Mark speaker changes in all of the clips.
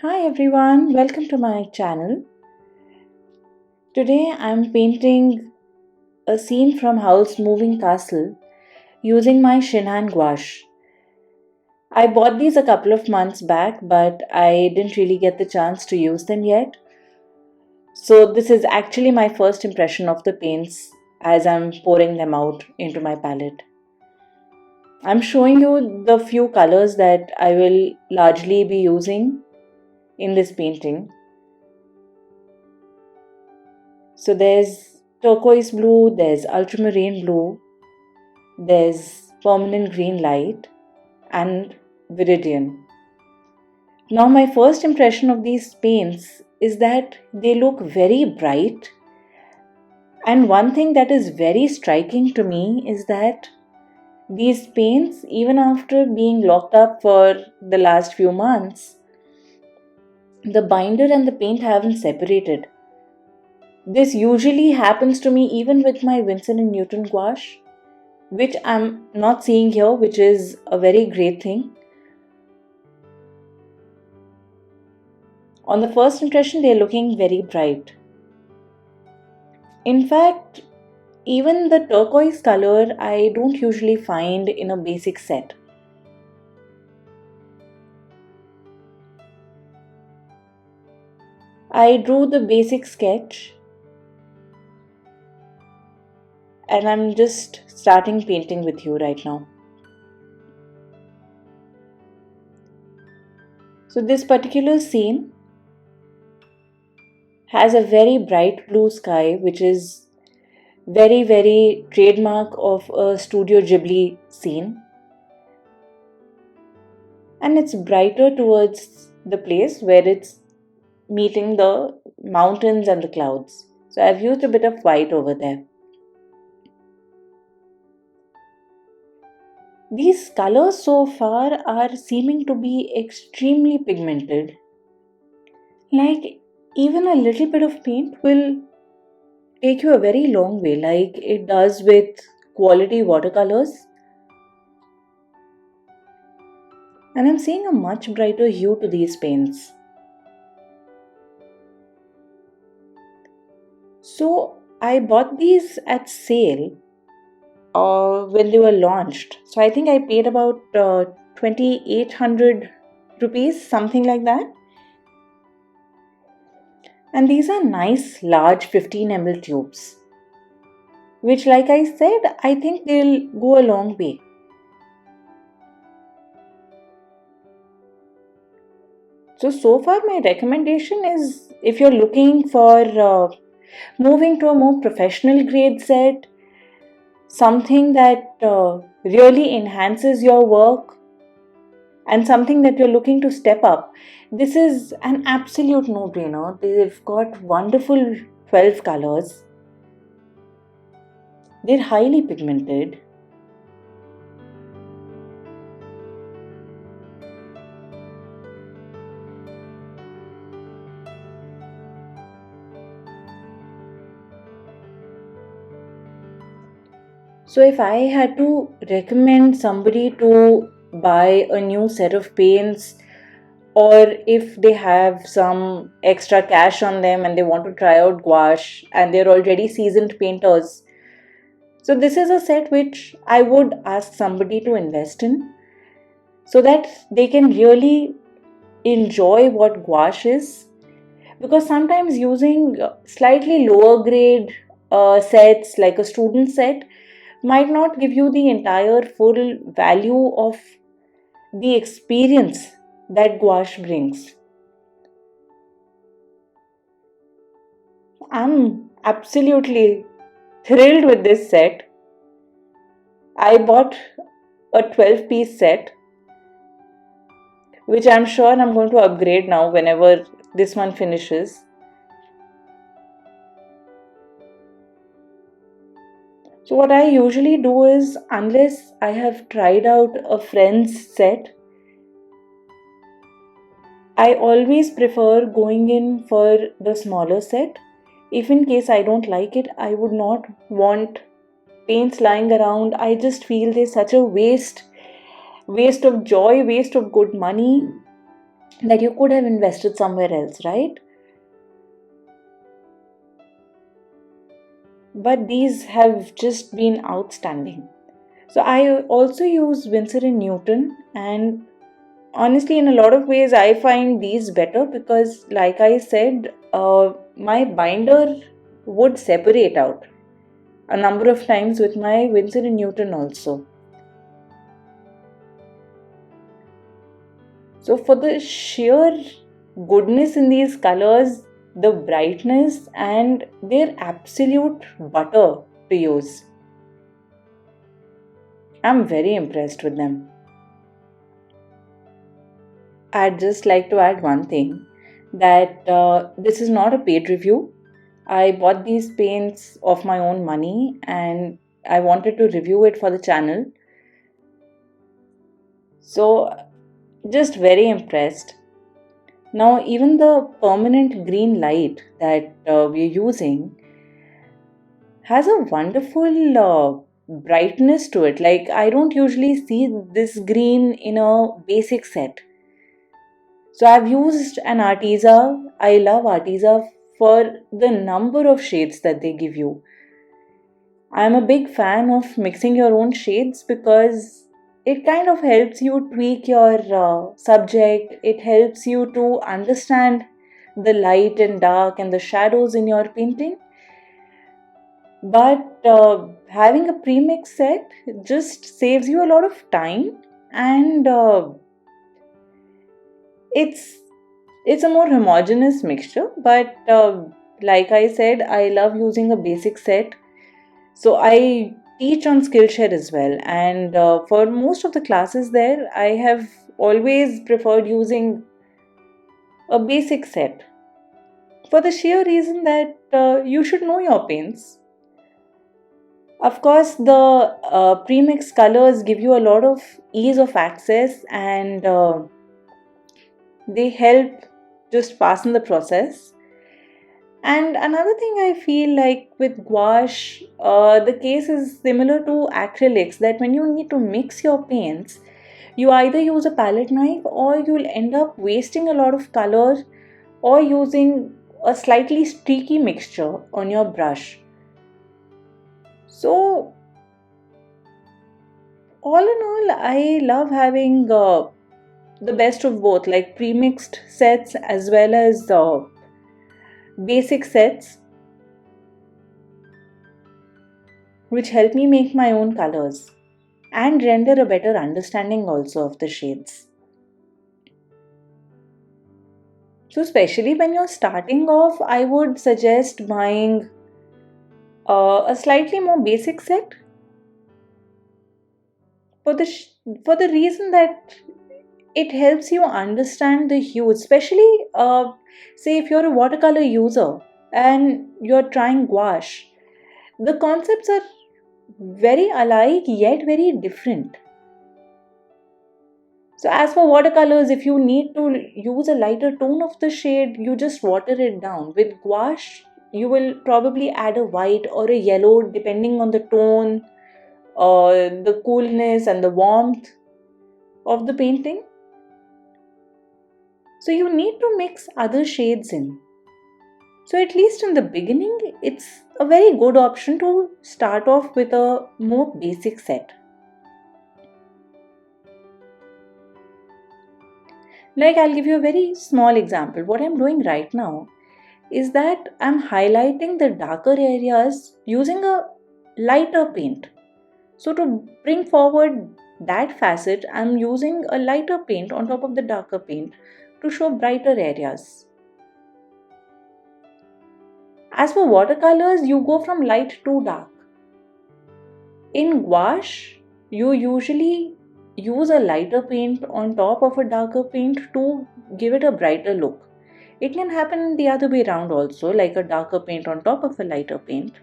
Speaker 1: Hi everyone, welcome to my channel. Today I'm painting a scene from Howl's Moving Castle using my ShinHan Gouache. I bought these a couple of months back, but I didn't really get the chance to use them yet. So this is actually my first impression of the paints as I'm pouring them out into my palette. I'm showing you the few colors that I will largely be using in this painting. So there's turquoise blue, there's ultramarine blue, there's permanent green light, and viridian. Now, my first impression of these paints is that they look very bright. And one thing that is very striking to me is that these paints, even after being locked up for the last few months, the binder and the paint haven't separated. This usually happens to me even with my Winsor & Newton gouache, which I'm not seeing here, which is a very great thing. On the first impression, they're looking very bright. In fact, even the turquoise color I don't usually find in a basic set. I drew the basic sketch and I'm just starting painting with you right now. So this particular scene has a very bright blue sky, which is very trademark of a Studio Ghibli scene. And it's brighter towards the place where it's meeting the mountains and the clouds. So I've used a bit of white over there. These colors so far are seeming to be extremely pigmented. Like even a little bit of paint will take you a very long way, like it does with quality watercolors. And I'm seeing a much brighter hue to these paints. So I bought these at sale when they were launched. So I think I paid about 2,800 rupees, something like that. And these are nice large 15 ml tubes, which, like I said, I think they'll go a long way. So far my recommendation is, if you're looking for moving to a more professional grade set, something that really enhances your work, and something that you're looking to step up, this is an absolute no-brainer. They've got wonderful 12 colors. They're highly pigmented. So if I had to recommend somebody to buy a new set of paints, or if they have some extra cash on them and they want to try out gouache and they're already seasoned painters, so this is a set which I would ask somebody to invest in so that they can really enjoy what gouache is. Because sometimes using slightly lower grade sets like a student set might not give you the entire full value of the experience that gouache brings. I'm absolutely thrilled with this set. I bought a 12-piece set, which I'm sure I'm going to upgrade now whenever this one finishes. So what I usually do is, unless I have tried out a friend's set, I always prefer going in for the smaller set. If in case I don't like it, I would not want paints lying around. I just feel there's such a waste of joy, waste of good money. that you could have invested somewhere else, right? But these have just been outstanding. So I also use Winsor and Newton, and honestly, in a lot of ways, I find these better because, like I said, my binder would separate out a number of times with my Winsor and Newton also. So, for the sheer goodness in these colors, the brightness, and their absolute butter to use, I'm very impressed with them. I'd just like to add one thing, that this is not a paid review. I bought these paints of my own money and I wanted to review it for the channel. So, just very impressed. Now, even the permanent green light that we're using has a wonderful brightness to it. Like, I don't usually see this green in a basic set. So I've used an Arteza. I love Arteza for the number of shades that they give you. I'm a big fan of mixing your own shades because it kind of helps you tweak your subject. It helps you to understand the light and dark and the shadows in your painting. But having a premix set just saves you a lot of time, and it's it's a more homogeneous mixture. But like I said, I love using a basic set. So I teach on Skillshare as well, and for most of the classes there, I have always preferred using a basic set for the sheer reason that you should know your paints. Of course, the premix colors give you a lot of ease of access, and they help just fasten the process. And another thing I feel like with gouache, the case is similar to acrylics, that when you need to mix your paints, you either use a palette knife or you'll end up wasting a lot of color or using a slightly streaky mixture on your brush. So, all in all, I love having the best of both, like pre-mixed sets as well as basic sets, which help me make my own colors and render a better understanding also of the shades. So, especially when you're starting off, I would suggest buying a slightly more basic set for for the reason that it helps you understand the hue, especially say if you're a watercolor user and you're trying gouache. The concepts are very alike yet very different. So, as for watercolors, if you need to use a lighter tone of the shade, you just water it down. With gouache, you will probably add a white or a yellow depending on the tone, the coolness, and the warmth of the painting. So, you need to mix other shades in. So, at least in the beginning, it's a very good option to start off with a more basic set. Like, I'll give you a very small example. What I'm doing right now is that I'm highlighting the darker areas using a lighter paint. So, to bring forward that facet, I'm using a lighter paint on top of the darker paint to show brighter areas. As for watercolors, you go from light to dark. In gouache, you usually use a lighter paint on top of a darker paint to give it a brighter look. It can happen the other way around also, like a darker paint on top of a lighter paint.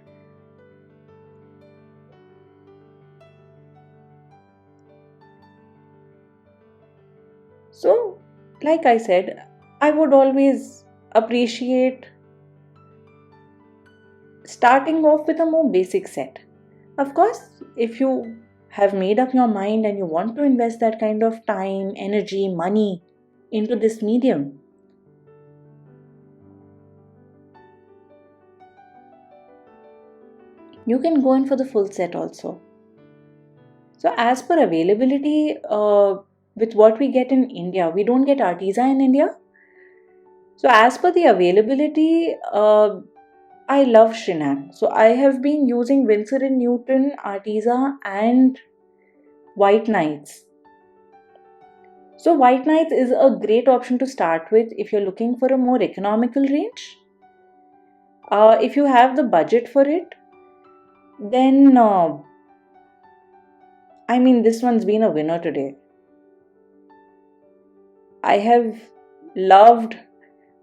Speaker 1: So, like I said, I would always appreciate starting off with a more basic set. Of course, if you have made up your mind and you want to invest that kind of time, energy, money into this medium. You can go in for the full set also. So as per availability, with what we get in India, we don't get Arteza in India. So as per the availability, I love ShinHan. So I have been using Winsor & Newton, Arteza and White Knights. So White Knights is a great option to start with if you're looking for a more economical range. If you have the budget for it, then this one's been a winner today. I have loved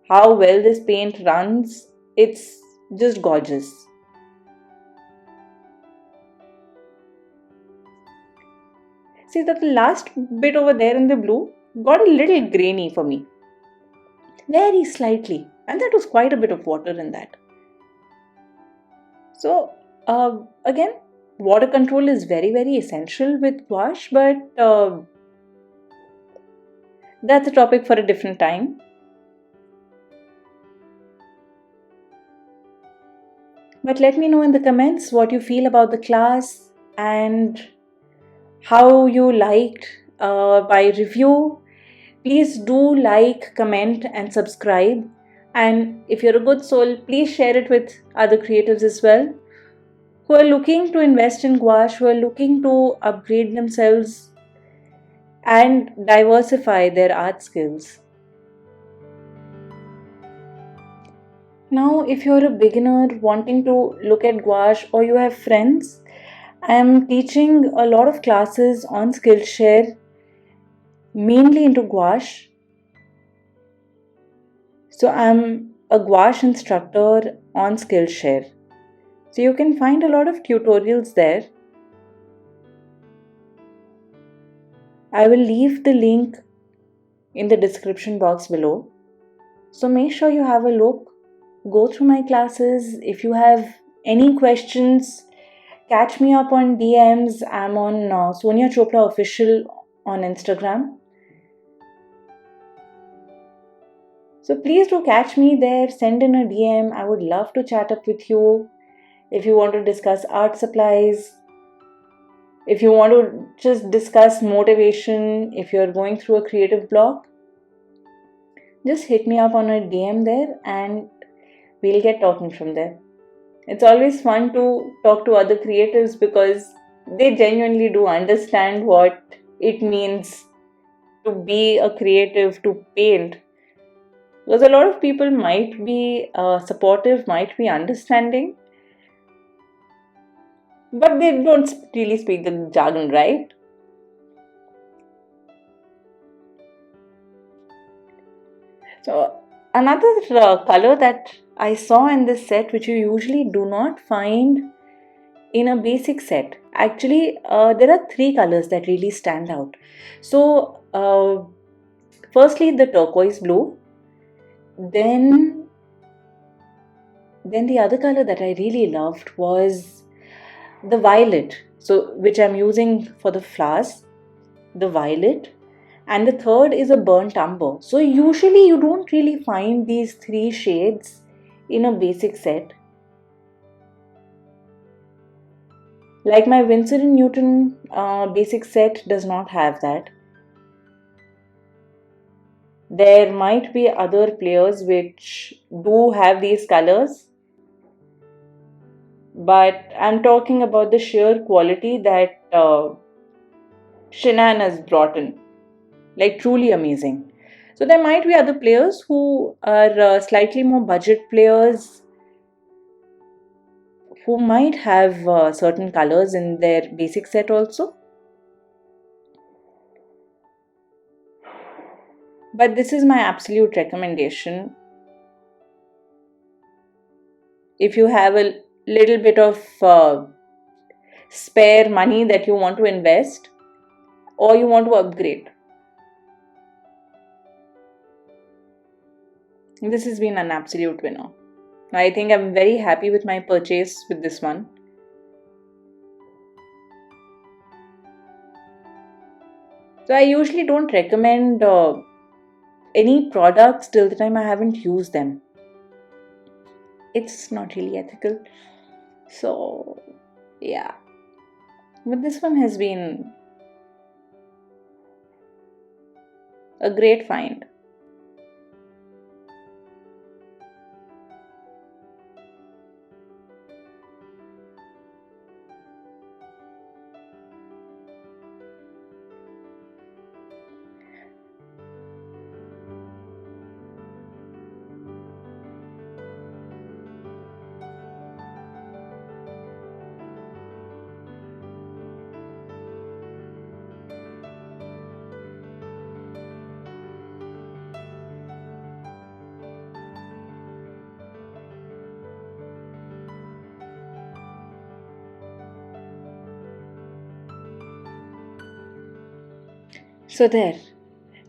Speaker 1: how well this paint runs. It's just gorgeous. See that the last bit over there in the blue got a little grainy for me. Very slightly. And that was quite a bit of water in that. So again, water control is very, very essential with gouache, but that's a topic for a different time. But let me know in the comments what you feel about the class and how you liked my review. Please do like, comment and subscribe. And if you're a good soul, please share it with other creatives as well who are looking to invest in gouache, who are looking to upgrade themselves and diversify their art skills. Now, if you're a beginner wanting to look at gouache or you have friends, I am teaching a lot of classes on Skillshare, mainly into gouache. So I'm a gouache instructor on Skillshare. So you can find a lot of tutorials there. I will leave the link in the description box below. So make sure you have a look, go through my classes. If you have any questions, catch me up on DMs. I'm on Sonia Chopra Official on Instagram. So please do catch me there, send in a DM. I would love to chat up with you. If you want to discuss art supplies, if you want to just discuss motivation, if you're going through a creative block, just hit me up on a DM there and we'll get talking from there. It's always fun to talk to other creatives because they genuinely do understand what it means to be a creative, to paint. Because a lot of people might be supportive, might be understanding, but they don't really speak the jargon, right? So another color that I saw in this set, which you usually do not find in a basic set. Actually, there are three colors that really stand out. So firstly, the turquoise blue. Then the other color that I really loved was the violet, so which I'm using for the flowers, the violet, and the third is a burnt umber. So usually you don't really find these three shades in a basic set. Like my Winsor & Newton basic set does not have that. There might be other players which do have these colors, but I'm talking about the sheer quality that ShinHan has brought in. Like truly amazing. So there might be other players who are slightly more budget players who might have certain colors in their basic set also. But this is my absolute recommendation. If you have a little bit of spare money that you want to invest or you want to upgrade, this has been an absolute winner. I think I'm very happy with my purchase with this one. So I usually don't recommend any products till the time I haven't used them. It's not really ethical. So, yeah. But this one has been a great find. So there.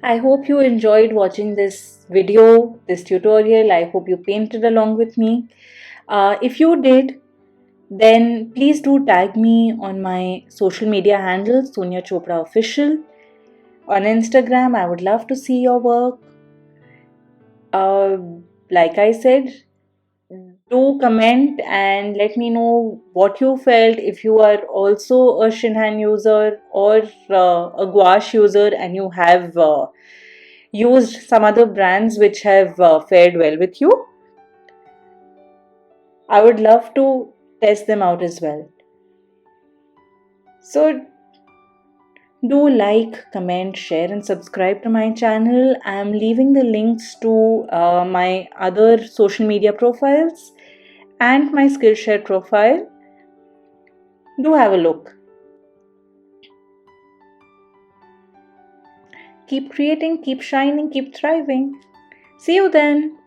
Speaker 1: I hope you enjoyed watching this video, this tutorial. I hope you painted along with me. If you did, then please do tag me on my social media handle, Sonia Chopra Official. On Instagram, I would love to see your work. Like I said, do comment and let me know what you felt. If you are also a ShinHan user or a gouache user and you have used some other brands which have fared well with you, I would love to test them out as well. So do like, comment, share and subscribe to my channel. I am leaving the links to my other social media profiles and my Skillshare profile. Do have a look. Keep creating, keep shining, keep thriving. See you then.